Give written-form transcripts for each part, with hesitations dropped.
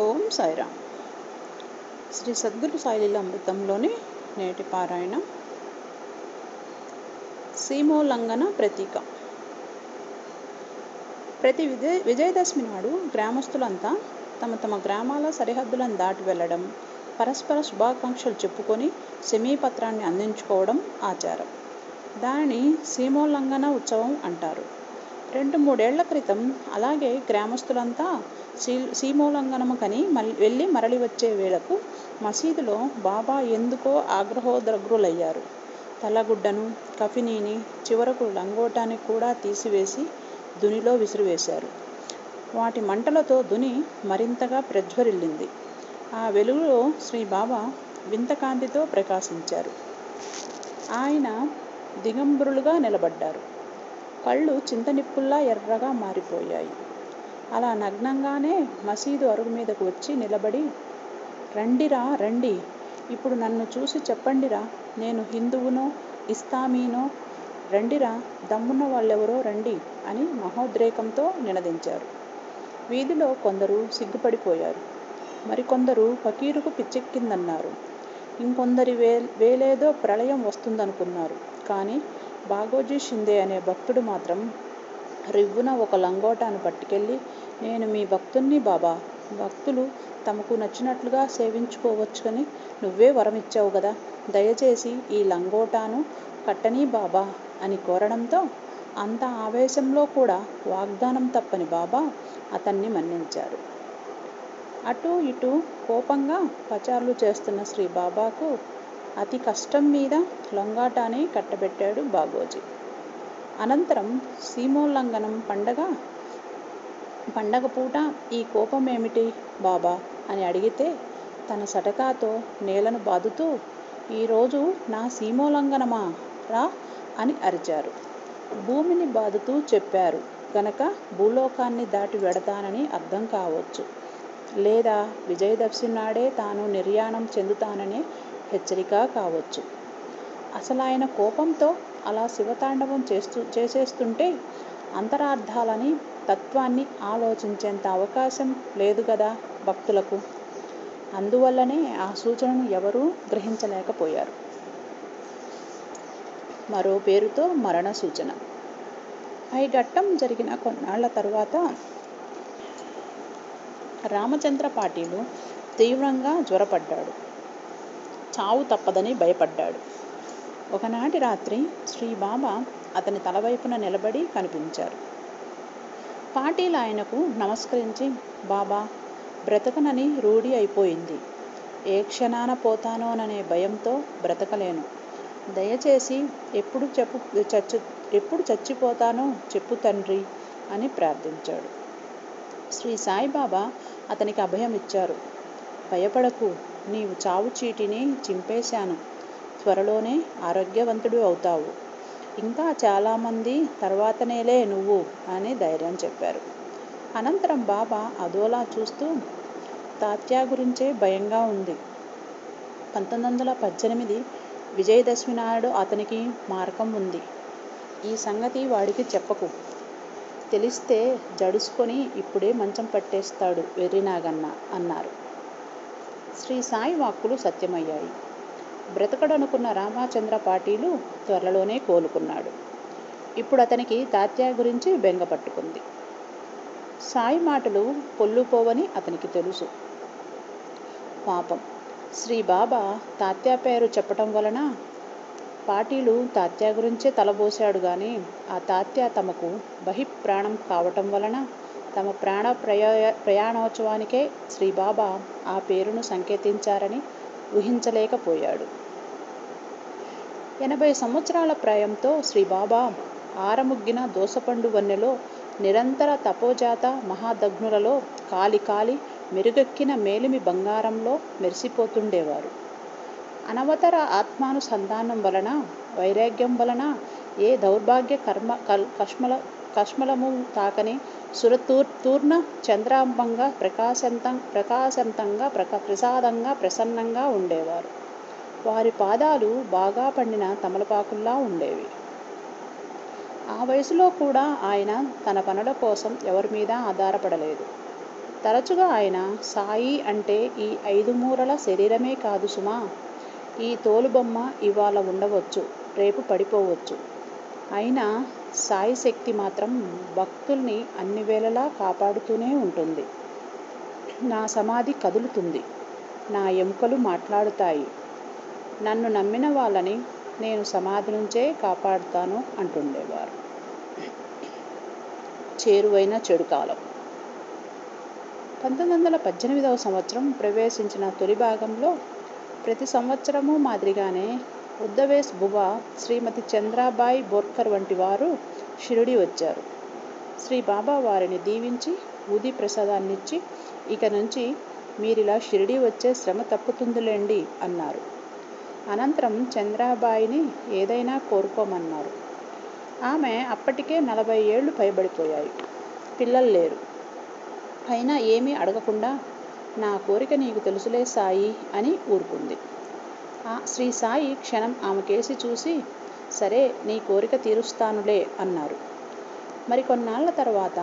ఓం సాయిరామ్. శ్రీ సద్గురు సాయిలీల అమృతంలోని నేటి పారాయణం సీమోల్లంఘన ప్రతీక. ప్రతి విజయదశమి నాడు గ్రామస్తులంతా తమ తమ గ్రామాల సరిహద్దులను దాటి వెళ్ళడం, పరస్పర శుభాకాంక్షలు చెప్పుకొని సెమీపత్రాన్ని అందించుకోవడం ఆచారం. దానిని సీమోల్లంఘన ఉత్సవం అంటారు. 2-3 ఏళ్ల క్రితం అలాగే గ్రామస్తులంతా సీమోల్లంఘనముకని వెళ్ళి మరలి వచ్చే వేళకు మసీదులో బాబా ఎందుకో ఆగ్రహోద్రగ్రులయ్యారు. తలగుడ్డను, కఫినీని, చివరకు లంగోటాన్ని కూడా తీసివేసి దునిలో విసిరివేశారు. వాటి మంటలతో దుని మరింతగా ప్రజ్వరిల్లింది. ఆ వెలుగులో శ్రీబాబా వింతకాంతితో ప్రకాశించారు. ఆయన దిగంబరులుగా నిలబడ్డారు. కళ్ళు చింతనిప్పుల్లా ఎర్రగా మారిపోయాయి. అలా నగ్నంగానే మసీదు అరుగు మీదకు వచ్చి నిలబడి, రండిరా రండి, ఇప్పుడు నన్ను చూసి చెప్పండిరా, నేను హిందువునో ఇస్లామీనో, రండిరా, దమ్మున్న వాళ్ళెవరో రండి అని మహోద్రేకంతో నినదించారు. వీధిలో కొందరు సిగ్గుపడిపోయారు. మరికొందరు ఫకీరుకు పిచ్చెక్కిందన్నారు. ఇంకొందరి వేలేదో ప్రళయం వస్తుందనుకున్నారు. కానీ బాగోజీ షిందే అనే భక్తుడు మాత్రం రివ్వున ఒక లంగోటాను పట్టుకెళ్ళి, నేను మీ భక్తుణ్ణి బాబా, భక్తులు తమకు నచ్చినట్లుగా సేవించుకోవచ్చునని నువ్వే వరమిచ్చావు కదా, దయచేసి ఈ లంగోటాను కట్టనీ బాబా అని కోరడంతో అంత ఆవేశంలో కూడా వాగ్దానం తప్పని బాబా అతన్ని మన్నించారు. అటూ ఇటూ కోపంగా పచార్లు చేస్తున్న శ్రీ బాబాకు అతి కష్టం మీద లొంగాటాన్ని కట్టబెట్టాడు బాగోజీ. అనంతరం సీమోల్లంఘనం పండగ పూట ఈ కోపమేమిటి బాబా అని అడిగితే తన సటకాతో నేలను బాదుతూ, ఈరోజు నా సీమోల్లంఘనమా రా అని అరిచారు. భూమిని బాదుతూ చెప్పారు గనక భూలోకాన్ని దాటి వెడతానని అర్థం కావచ్చు, లేదా విజయదశమి నాడే తాను నిర్యాణం చెందుతాననే హెచ్చరిక కావచ్చు. అసలాయన కోపంతో అలా శివతాండవం చేసేస్తుంటే అంతరార్థాలని, తత్వాన్ని ఆలోచించేంత అవకాశం లేదు గదా భక్తులకు. అందువల్లనే ఆ సూచనను ఎవరూ గ్రహించలేకపోయారు. మరో పేరుతో మరణ సూచన. ఈ ఘట్టం జరిగిన కొన్నాళ్ల తరువాత రామచంద్ర పాటీలు తీవ్రంగా జ్వరపడ్డాడు. చావు తప్పదని భయపడ్డాడు. ఒకనాటి రాత్రి శ్రీబాబా అతని తలవైపున నిలబడి కనిపించారు. పాటీల్ ఆయనకు నమస్కరించి, బాబా, బ్రతకనని రూఢి అయిపోయింది. ఏ క్షణాన పోతానోననే భయంతో బ్రతకలేను. దయచేసి ఎప్పుడు చచ్చిపోతానో చెప్పు తండ్రి అని ప్రార్థించాడు. శ్రీ సాయిబాబా అతనికి అభయం ఇచ్చారు. భయపడకు, నీవు చావు చీటిని చింపేశాను. త్వరలోనే ఆరోగ్యవంతుడు అవుతావు. ఇంకా చాలామంది తర్వాతనేలే నువ్వు అని ధైర్యం చెప్పారు. అనంతరం బాబా అదోలా చూస్తూ, తాత్యా గురించే భయంగా ఉంది. 1918 విజయదశమి నాడు అతనికి మారకం ఉంది. ఈ సంగతి వాడికి చెప్పకు. తెలిస్తే జడుసుకొని ఇప్పుడే మంచం పట్టేస్తాడు వెర్రినాగన్న అన్నారు. శ్రీ సాయి వాక్కులు సత్యమయ్యాయి. బ్రతకడనుకున్న రామచంద్ర పాటీలు త్వరలోనే కోలుకున్నాడు. ఇప్పుడు అతనికి తాత్యా గురించి బెంగ పట్టుకుంది. సాయి మాటలు పొల్లుపోవని అతనికి తెలుసు. పాపం, శ్రీ బాబా తాత్యా పేరు చెప్పటం వలన పాటీలు తాత్యా గురించే తలబోశాడు గాని, ఆ తాత్యా తమకు బహిప్రాణం కావటం వలన తమ ప్రాణ ప్రయాణోత్సవానికే శ్రీబాబా ఆ పేరును సంకేతించారని ఊహించలేకపోయాడు. 80 సంవత్సరాల ప్రాయంతో శ్రీబాబా ఆరముగ్గిన దోసపండు వన్నెలో నిరంతర తపోజాత మహాదగ్నులలో కాలి మెరుగెక్కిన మేలిమి బంగారంలో మెరిసిపోతుండేవారు. అనవతర ఆత్మానుసంధానం వలన, వైరాగ్యం వలన ఏ దౌర్భాగ్య కష్మలము తాకని సురతూర్ణ చంద్రాంబంగా ప్రకాశంతంగా ప్రసన్నంగా ఉండేవారు. వారి పాదాలు బాగా పండిన తమలపాకుల్లా ఉండేవి. ఆ వయసులో కూడా ఆయన తన పనుల కోసం ఎవరి మీద ఆధారపడలేదు. తరచుగా ఆయన సాయి అంటే ఈ 5 మూరల శరీరమే కాదు సుమా, ఈ తోలుబొమ్మ ఇవాళ ఉండవచ్చు, రేపు పడిపోవచ్చు. అయినా సాయి శక్తి మాత్రం భక్తుల్ని అన్ని వేళలా కాపాడుతూనే ఉంటుంది. నా సమాధి కదులుతుంది, నా ఎముకలు మాట్లాడుతాయి, నన్ను నమ్మిన వాళ్ళని నేను సమాధి నుంచే కాపాడుతాను అంటుండేవారు. చేరువైన చెడు కాలం. 1918వ సంవత్సరం ప్రవేశించిన తొలి భాగంలో ప్రతి సంవత్సరము మాదిరిగానే ఉద్దవేస్ బువా, శ్రీమతి చంద్రాబాయి బోర్కర్ వంటి వారు షిరిడి వచ్చారు. శ్రీ బాబా వారిని దీవించి ఊది ప్రసాదాన్నిచ్చి, ఇక నుంచి మీరిలా షిరిడి వచ్చే శ్రమ తప్పుతుందిలేండి అన్నారు. అనంతరం చంద్రాబాయిని ఏదైనా కోరుకోమన్నారు. ఆమె అప్పటికే 40 ఏళ్లు పైబడిపోయాయి. పిల్లలు లేరు. అయినా ఏమీ అడగకుండా నా కోరిక నీకు తెలుసులే సాయి అని ఊరుకుంది. శ్రీ సాయి క్షణం ఆమె కేసి చూసి, సరే నీ కోరిక తీరుస్తానులే అన్నారు. మరికొన్నాళ్ల తర్వాత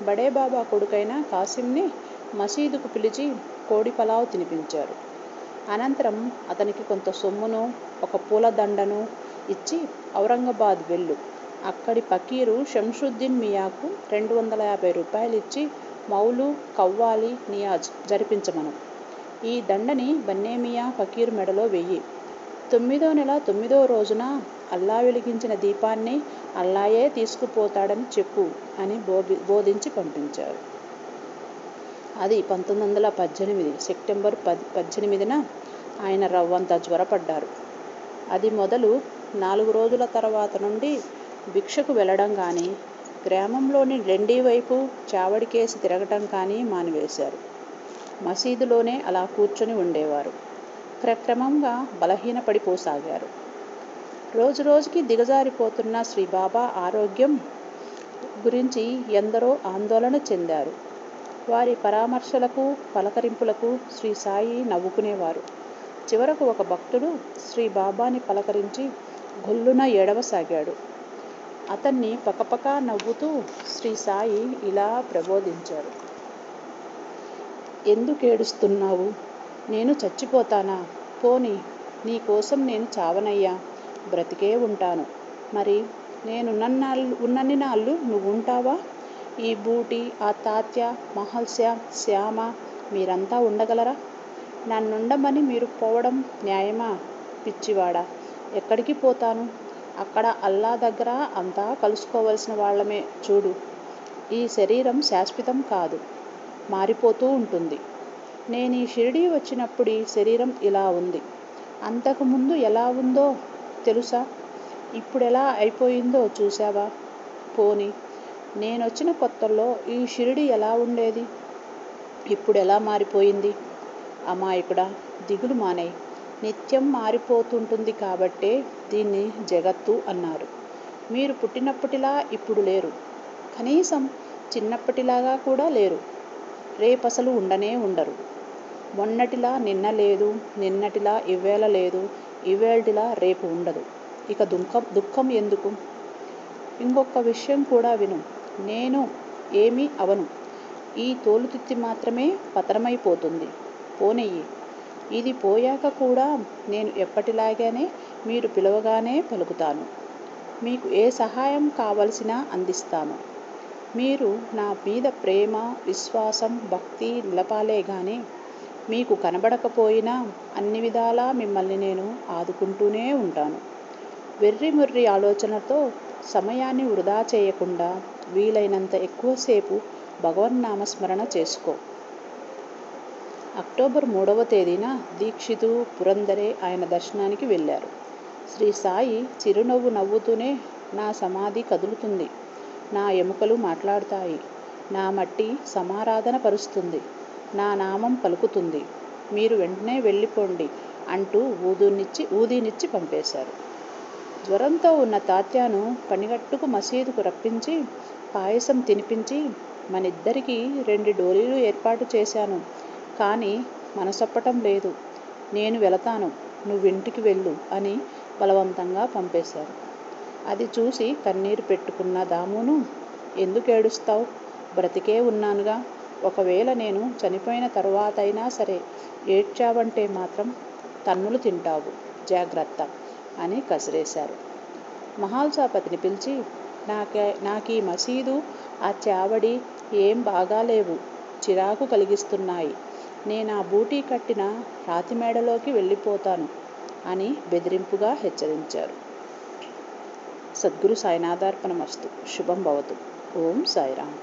బడేబాబా కొడుకైన కాసింని మసీదుకు పిలిచి కోడి పలావ్ తినిపించారు. అనంతరం అతనికి కొంత సొమ్మును, ఒక పూలదండను ఇచ్చి ఔరంగాబాద్ వెళ్ళు, అక్కడి ఫకీరు షంషుద్దీన్ మియాకు 250 రూపాయలు ఇచ్చి మౌలు, కవ్వాలి, నియాజ్ జరిపించమను. ఈ దండని బన్నేమియా ఫకీరు మెడలో వెయ్యి. 9వ నెల 9వ రోజున అల్లా వెలిగించిన దీపాన్ని అల్లాయే తీసుకుపోతాడని చెప్పు అని బోధించి పంపించారు. అది 1918 సెప్టెంబర్ 18న ఆయన రవ్వంత జ్వరపడ్డారు. అది మొదలు 4 రోజుల తర్వాత నుండి భిక్షకు వెళ్ళడం కానీ, గ్రామంలోని లెండి వైపు చావడికేసి తిరగటం కానీ మానివేశారు. మసీదులోనే అలా కూర్చొని ఉండేవారు. క్రమంగా బలహీనపడిపోసాగారు. రోజురోజుకి దిగజారిపోతున్న శ్రీబాబా ఆరోగ్యం గురించి ఎందరో ఆందోళన చెందారు. వారి పరామర్శలకు, పలకరింపులకు శ్రీ సాయి నవ్వుకునేవారు. చివరకు ఒక భక్తుడు శ్రీ బాబాని పలకరించి గొల్లున ఏడవసాగాడు. అతన్ని పకపక నవ్వుతూ శ్రీ సాయి ఇలా ప్రబోధించారు. ఎందుకేడుస్తున్నావు? నేను చచ్చిపోతానా? పోనీ నీ కోసం నేను చావనయ్యా, బ్రతికే ఉంటాను. మరి ఉన్నన్ని నాళ్ళు నువ్వుంటావా? ఈ బూటి, ఆ తాత్య, మహల్సా, శ్యామ మీరంతా ఉండగలరా? నన్నుండమని మీరు పోవడం న్యాయమా? పిచ్చివాడా, ఎక్కడికి పోతాను? అక్కడ అల్లా దగ్గర అంతా కలుసుకోవలసిన వాళ్ళమే. చూడు, ఈ శరీరం శాశ్వతం కాదు, మారిపోతూ ఉంటుంది. నేను ఈ షిరిడీ వచ్చినప్పుడు ఈ శరీరం ఇలా ఉంది. అంతకుముందు ఎలా ఉందో తెలుసా? ఇప్పుడెలా అయిపోయిందో చూసావా? పోనీ నేనొచ్చిన కొత్తల్లో ఈ షిరిడీ ఎలా ఉండేది? ఇప్పుడెలా మారిపోయింది? అమాయకుడా, దిగులు మానేయ్. నిత్యం మారిపోతుంటుంది కాబట్టే దీన్ని జగత్తు అన్నారు. మీరు పుట్టినప్పటిలా ఇప్పుడు లేరు. కనీసం చిన్నప్పటిలాగా కూడా లేరు. రేపసలు ఉండనే ఉండరు. మొన్నటిలా నిన్న లేదు, నిన్నటిలా ఇవ్వేళ లేదు, ఇవేళటిలా రేపు ఉండదు. ఇక దుఃఖం ఎందుకు? ఇంకొక విషయం కూడా విను. నేను ఏమీ అవను. ఈ తోలుతిత్తి మాత్రమే పతనమైపోతుంది. పోనెయ్యి. ఇది పోయాక కూడా నేను ఎప్పటిలాగానే మీరు పిలవగానే పలుకుతాను. మీకు ఏ సహాయం కావలసినా అందిస్తాను. మీరు నా మీద ప్రేమ, విశ్వాసం, భక్తి నిలపాలే గాని మీకు కనబడకపోయినా అన్ని విధాలా మిమ్మల్ని నేను ఆదుకుంటూనే ఉంటాను. వెర్రిమొర్రి ఆలోచనతో సమయాన్ని వృధా చేయకుండా వీలైనంత ఎక్కువసేపు భగవన్నామస్మరణ చేసుకో. అక్టోబర్ 3వ తేదీన దీక్షితు, పురందరే ఆయన దర్శనానికి వెళ్ళారు. శ్రీ సాయి చిరునవ్వు నవ్వుతూనే, నా సమాధి కదులుతుంది, నా ఎముకలు మాట్లాడుతాయి, నా మట్టి సమారాధన పరుస్తుంది, నా నామం పలుకుతుంది, మీరు వెంటనే వెళ్ళిపోండి అంటూ ఊదీనిచ్చి పంపేశారు. జ్వరంతో ఉన్న తాత్యాను పనిగట్టుకు మసీదుకు రప్పించి పాయసం తినిపించి, మనిద్దరికీ 2 డోలీలు ఏర్పాటు చేశాను, కానీ మనసొప్పటం లేదు, నేను వెళతాను, నువ్వింటికి వెళ్ళు అని బలవంతంగా పంపేశారు. అది చూసి కన్నీరు పెట్టుకున్న దామును, ఎందుకేడుస్తావు? బ్రతికే ఉన్నానుగా, ఒకవేళ నేను చనిపోయిన తరువాతైనా సరే ఏడ్చావంటే మాత్రం తన్నులు తింటావు, జాగ్రత్త అని కసిరేశారు. మహాల్సాపతిని పిలిచి, నాకీ మసీదు, ఆ చావడి ఏం బాగాలేవు, చిరాకు కలిగిస్తున్నాయి. నేనా బూటీ కట్టిన రాతిమేడలోకి వెళ్ళిపోతాను అని బెదిరింపుగా హెచ్చరించారు. సద్గురు సాయినాథార్పణమస్తు. శుభం భవతు. ఓం సాయిరామ్.